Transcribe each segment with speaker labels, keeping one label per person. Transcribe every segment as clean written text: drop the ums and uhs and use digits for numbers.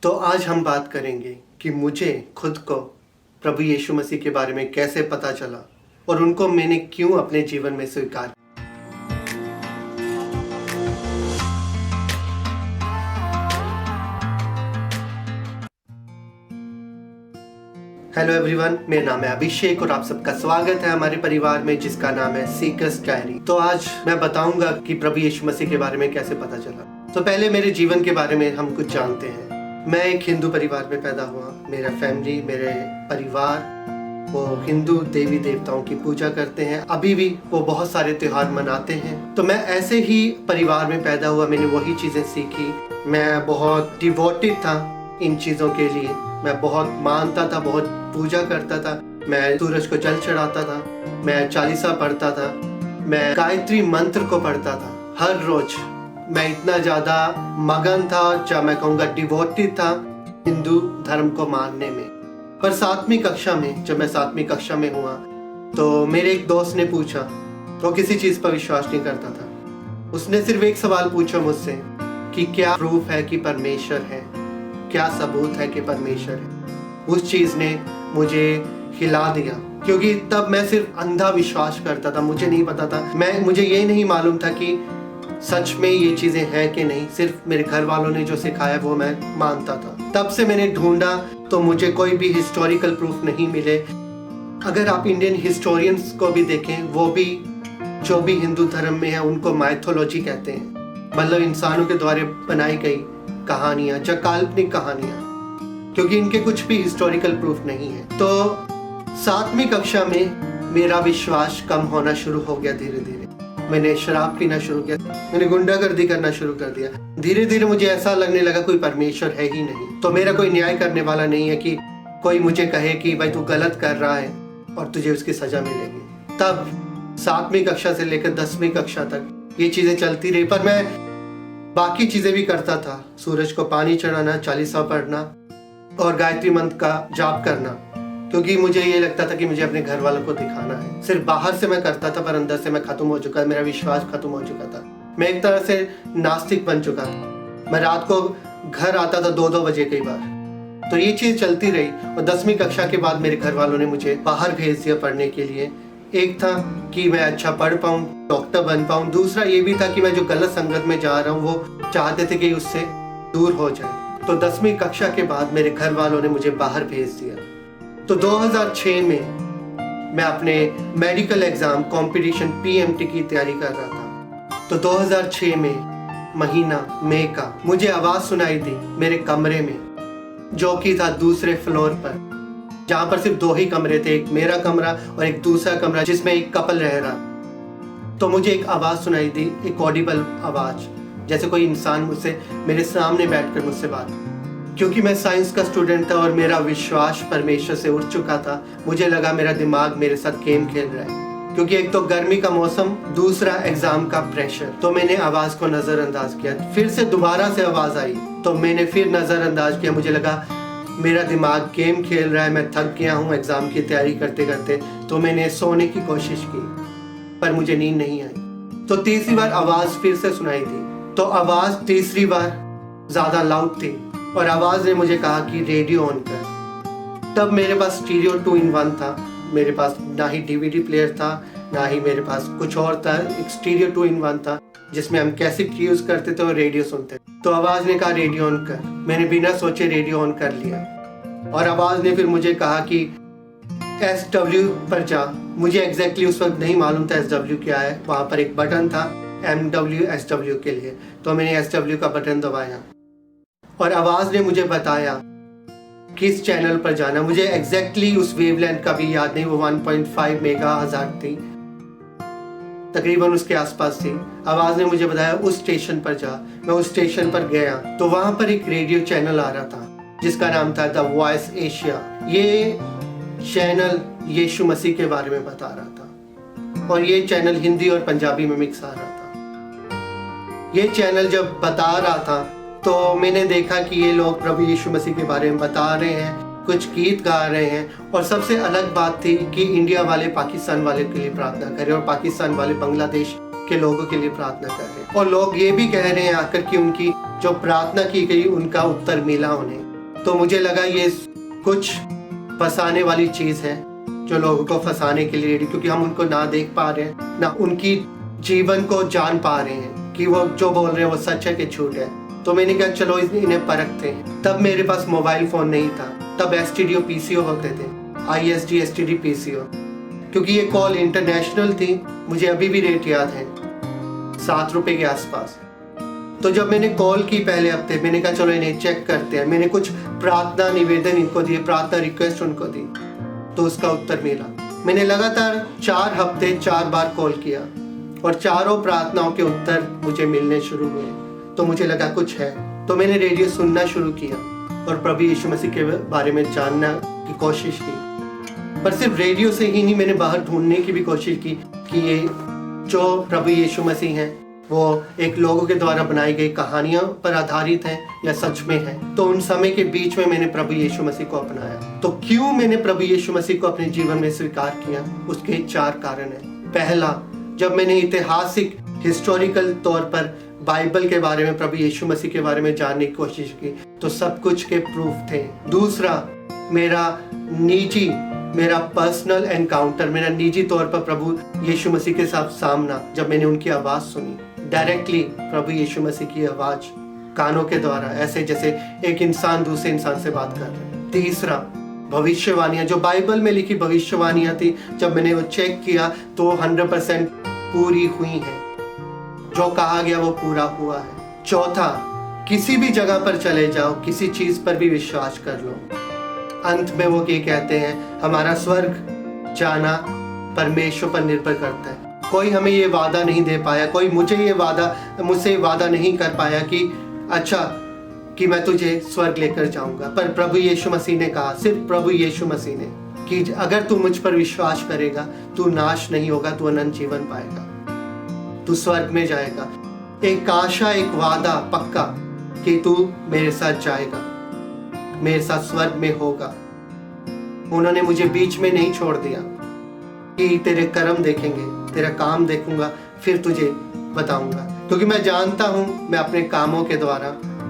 Speaker 1: तो आज हम बात करेंगे कि मुझे खुद को प्रभु यीशु मसीह के बारे में कैसे पता चला और उनको मैंने क्यों अपने जीवन में स्वीकार। हेलो एवरीवन, मेरा नाम है अभिषेक और आप सबका स्वागत है हमारे परिवार में जिसका नाम है सीकर्स डायरी। तो आज मैं बताऊंगा कि प्रभु यीशु मसीह के बारे में कैसे पता चला। तो पहले मेरे जीवन के बारे में हम कुछ जानते हैं। मैं एक हिंदू परिवार में पैदा हुआ। मेरा फैमिली, मेरे परिवार वो हिंदू देवी देवताओं की पूजा करते हैं। अभी भी वो बहुत सारे त्योहार मनाते हैं। तो मैं ऐसे ही परिवार में पैदा हुआ, मैंने वही चीज़ें सीखी। मैं बहुत डिवोटेड था इन चीज़ों के लिए। मैं बहुत मानता था, बहुत पूजा करता था। मैं सूरज को जल चढ़ाता था, मैं चालीसा पढ़ता था, मैं गायत्री मंत्र को पढ़ता था हर रोज। मैं इतना ज़्यादा मगन था, या मैं कहूँगा डिवोटेड था हिंदू धर्म को मानने में। पर 7वीं कक्षा में, जब मैं 7वीं कक्षा में हुआ तो मेरे एक दोस्त ने पूछा, वो किसी चीज़ पर विश्वास नहीं करता था। उसने सिर्फ एक सवाल पूछा मुझसे कि क्या प्रूफ है कि परमेश्वर है, क्या सबूत है कि परमेश्वर है। उस चीज़ ने मुझे हिला दिया, क्योंकि तब मैं सिर्फ अंधा विश्वास करता था। मुझे नहीं पता था, मुझे ये नहीं मालूम था कि सच में ये चीज़ें हैं कि नहीं। सिर्फ मेरे घर वालों ने जो सिखाया वो मैं मानता था। तब से मैंने ढूंढा तो मुझे कोई भी हिस्टोरिकल प्रूफ नहीं मिले। अगर आप इंडियन हिस्टोरियंस को भी देखें, वो भी जो भी हिंदू धर्म में है उनको माइथोलॉजी कहते हैं, मतलब इंसानों के द्वारा बनाई गई कहानियाँ, जो काल्पनिक कहानियाँ, क्योंकि इनके कुछ भी हिस्टोरिकल प्रूफ नहीं है। तो 7वीं कक्षा में मेरा विश्वास कम होना शुरू हो गया। धीरे धीरे मैंने शराब पीना शुरू किया, मैंने गुंडागर्दी करना शुरू कर दिया। धीरे धीरे मुझे ऐसा लगने लगा कोई परमेश्वर है ही नहीं, तो मेरा कोई न्याय करने वाला नहीं है कि कोई मुझे कहे कि भाई तू गलत कर रहा है और तुझे उसकी सजा मिलेगी। तब 7वीं कक्षा से लेकर 10वीं कक्षा तक ये चीज़ें चलती रही। पर मैं बाकी चीज़ें भी करता था, सूरज को पानी चढ़ाना, चालीसा पढ़ना और गायत्री मंत्र का जाप करना, क्योंकि मुझे ये लगता था कि मुझे अपने घर वालों को दिखाना है। सिर्फ बाहर से मैं करता था, पर अंदर से मैं खत्म हो चुका, मेरा विश्वास खत्म हो चुका था। मैं एक तरह से नास्तिक बन चुका था। मैं रात को घर आता था 2-2 बजे कई बार। तो ये चीज़ चलती रही और 10वीं कक्षा के बाद मेरे घर वालों ने मुझे बाहर भेज दिया पढ़ने के लिए। एक था कि मैं अच्छा पढ़ पाऊँ, डॉक्टर बन पाऊँ। दूसरा ये भी था कि मैं जो गलत संगत में जा रहा हूँ वो चाहते थे कि उससे दूर हो जाए। तो 10वीं कक्षा के बाद मेरे घर वालों ने मुझे बाहर भेज दिया। तो 2006 में मैं अपने मेडिकल एग्जाम कंपटीशन PMT की तैयारी कर रहा था। तो 2006 में महीना मई का मुझे आवाज़ सुनाई दी मेरे कमरे में, जो कि था दूसरे फ्लोर पर, जहाँ पर सिर्फ 2 ही कमरे थे, एक मेरा कमरा और एक दूसरा कमरा जिसमें एक कपल रह रहा। तो मुझे एक आवाज़ सुनाई दी, एक ऑडिबल आवाज़, जैसे कोई इंसान मुझसे मेरे सामने बैठकर मुझसे बात। क्योंकि मैं साइंस का स्टूडेंट था और मेरा विश्वास परमेश्वर से उठ चुका था, मुझे लगा मेरा दिमाग मेरे साथ गेम खेल रहा है, क्योंकि एक तो गर्मी का मौसम, दूसरा एग्जाम का प्रेशर। तो मैंने आवाज़ को नज़रअंदाज किया। फिर से दोबारा से आवाज़ आई तो मैंने फिर नज़रअंदाज किया। मुझे लगा मेरा दिमाग गेम खेल रहा है, मैं थक गया हूँ एग्ज़ाम की तैयारी करते करते। तो मैंने सोने की कोशिश की, पर मुझे नींद नहीं आई। तो तीसरी बार आवाज़ फिर से सुनाई दी। तो आवाज़ तीसरी बार ज़्यादा लाउड थी और आवाज़ ने मुझे कहा कि रेडियो ऑन कर। तब मेरे पास स्टीरियो 2-in-1 था। मेरे पास ना ही DVD प्लेयर था, ना ही मेरे पास कुछ और था। एक स्टीरियो 2-in-1 था जिसमें हम कैसेट यूज़ करते थे और रेडियो सुनते। तो आवाज़ ने कहा रेडियो ऑन कर। मैंने बिना सोचे रेडियो ऑन कर लिया और आवाज़ ने फिर मुझे कहा कि SW पर जा। मुझे एग्जैक्टली उस वक्त नहीं मालूम था SW क्या है। वहाँ पर एक बटन था MW SW के लिए, तो मैंने SW का बटन दबाया और आवाज़ ने मुझे बताया किस चैनल पर जाना। मुझे एग्जैक्टली उस वेवलेंथ का भी याद नहीं, वो 1.5 मेगाहर्ट्ज़ थी, तकरीबन उसके आसपास थी। आवाज़ ने मुझे बताया उस स्टेशन पर जा। मैं उस स्टेशन पर गया तो वहाँ पर एक रेडियो चैनल आ रहा था जिसका नाम था द वॉइस एशिया। ये चैनल यीशु मसीह के बारे में बता रहा था और ये चैनल हिंदी और पंजाबी में मिक्स आ रहा था। ये चैनल जब बता रहा था तो मैंने देखा कि ये लोग प्रभु यीशु मसीह के बारे में बता रहे हैं, कुछ गीत गा रहे हैं। और सबसे अलग बात थी कि इंडिया वाले पाकिस्तान वाले के लिए प्रार्थना कर रहे हैं और पाकिस्तान वाले बांग्लादेश के लोगों के लिए प्रार्थना कर रहे हैं। और लोग ये भी कह रहे हैं आकर कि उनकी जो प्रार्थना की गई उनका उत्तर मिला उन्हें। तो मुझे लगा ये कुछ फंसाने वाली चीज़ है जो लोगों को फंसाने के लिए रेडी, क्योंकि हम उनको ना देख पा रहे हैं, ना उनकी जीवन को जान पा रहे हैं कि वो जो बोल रहे हैं वो सच है कि झूठ है। तो मैंने कहा चलो इन्हें परखते हैं। तब मेरे पास मोबाइल फ़ोन नहीं था, तब एसटीडी पीसीओ होते थे, ISD STD PCO, क्योंकि ये कॉल इंटरनेशनल थी। मुझे अभी भी रेट याद है, 7 रुपये के आसपास। तो जब मैंने कॉल की पहले हफ्ते, मैंने कहा चलो इन्हें चेक करते हैं। मैंने कुछ प्रार्थना निवेदन इनको दिए, प्रार्थना रिक्वेस्ट उनको दी, तो उसका उत्तर मिला। मैंने लगातार 4 हफ्ते 4 बार कॉल किया और चारों प्रार्थनाओं के उत्तर मुझे मिलने शुरू हुए। तो मुझे लगा कुछ है, तो मैंने रेडियो सुनना शुरू किया और प्रभु यीशु मसीह के बारे में जानना की कोशिश की। पर सिर्फ रेडियो से ही नहीं, मैंने बाहर ढूंढने की भी कोशिश की कि ये जो प्रभु यीशु मसीह हैं वो एक लोगों के द्वारा बनाई गई कहानियों पर आधारित है या सच में है। तो उन समय के बीच में मैंने प्रभु यीशु मसीह को अपनाया। तो क्यों मैंने प्रभु यीशु मसीह को अपने जीवन में स्वीकार किया, उसके 4 कारण हैं। पहला, जब मैंने ऐतिहासिक हिस्टोरिकल तौर पर बाइबल के बारे में, प्रभु यीशु मसीह के बारे में जानने की कोशिश की, तो सब कुछ के प्रूफ थे। दूसरा, मेरा पर्सनल एनकाउंटर, मेरा निजी तौर पर प्रभु यीशु मसीह के साथ सामना, जब मैंने उनकी आवाज़ सुनी, डायरेक्टली प्रभु यीशु मसीह की आवाज़ कानों के द्वारा, ऐसे जैसे एक इंसान दूसरे इंसान से बात कर रहे हैं। तीसरा, भविष्यवाणियाँ, जो बाइबल में लिखी भविष्यवाणियाँ थी, जब मैंने वो चेक किया तो 100% पूरी हुई हैं। जो कहा गया वो पूरा हुआ है। चौथा, किसी भी जगह पर चले जाओ, किसी चीज़ पर भी विश्वास कर लो, अंत में वो ये कहते हैं, हमारा स्वर्ग जाना परमेश्वर पर निर्भर करता है। कोई हमें ये वादा नहीं दे पाया, कोई मुझसे वादा नहीं कर पाया कि अच्छा कि मैं तुझे स्वर्ग लेकर जाऊंगा। पर प्रभु यीशु मसीह ने कहा, सिर्फ प्रभु यीशु मसीह ने, कि अगर तू मुझ पर विश्वास करेगा, तू नाश नहीं होगा, तू अनंत जीवन पाएगा, तू स्वर्ग में जाएगा। एक आशा, एक वादा पक्का कि तू मेरे साथ जाएगा, मेरे साथ स्वर्ग में होगा। उन्होंने मुझे बीच में नहीं छोड़ दिया कि तेरे कर्म देखेंगे, तेरा काम देखूंगा, फिर तुझे बताऊंगा, क्योंकि मैं जानता हूं मैं अपने कामों के द्वारा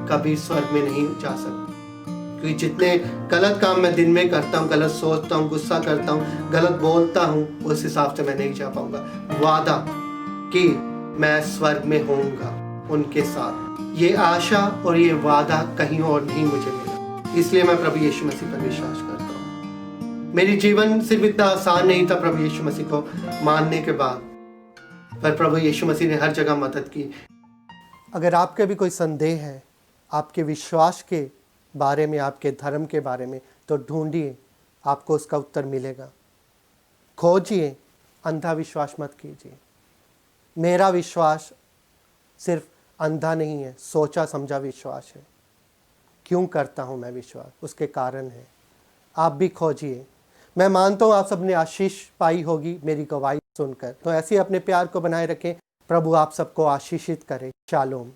Speaker 1: कभी स्वर्ग में नहीं जा सकता। क्योंकि जितने गलत काम मैं दिन में करता हूं, गलत सोचता हूं, गुस्सा करता हूं, गलत बोलता हूं, उस हिसाब से मैं नहीं जा पाऊंगा। वादा कि मैं स्वर्ग में होऊंगा उनके साथ, ये आशा और ये वादा कहीं और नहीं मुझे मिला। इसलिए मैं प्रभु यीशु मसीह पर विश्वास करता हूँ। मेरी जीवन सिर्फ इतना आसान नहीं था प्रभु यीशु मसीह को मानने के बाद, पर प्रभु यीशु मसीह ने हर जगह मदद की। अगर आपके भी कोई संदेह है आपके विश्वास के बारे में, आपके धर्म के बारे में, तो ढूंढिए, आपको उसका उत्तर मिलेगा। खोजिए, अंधा विश्वास मत कीजिए। मेरा विश्वास सिर्फ अंधा नहीं है, सोचा समझा विश्वास है। क्यों करता हूँ मैं विश्वास, उसके कारण है। आप भी खोजिए। मैं मानता हूँ आप सबने आशीष पाई होगी मेरी गवाही सुनकर। तो ऐसे ही अपने प्यार को बनाए रखें। प्रभु आप सबको आशीषित करे। शालोम।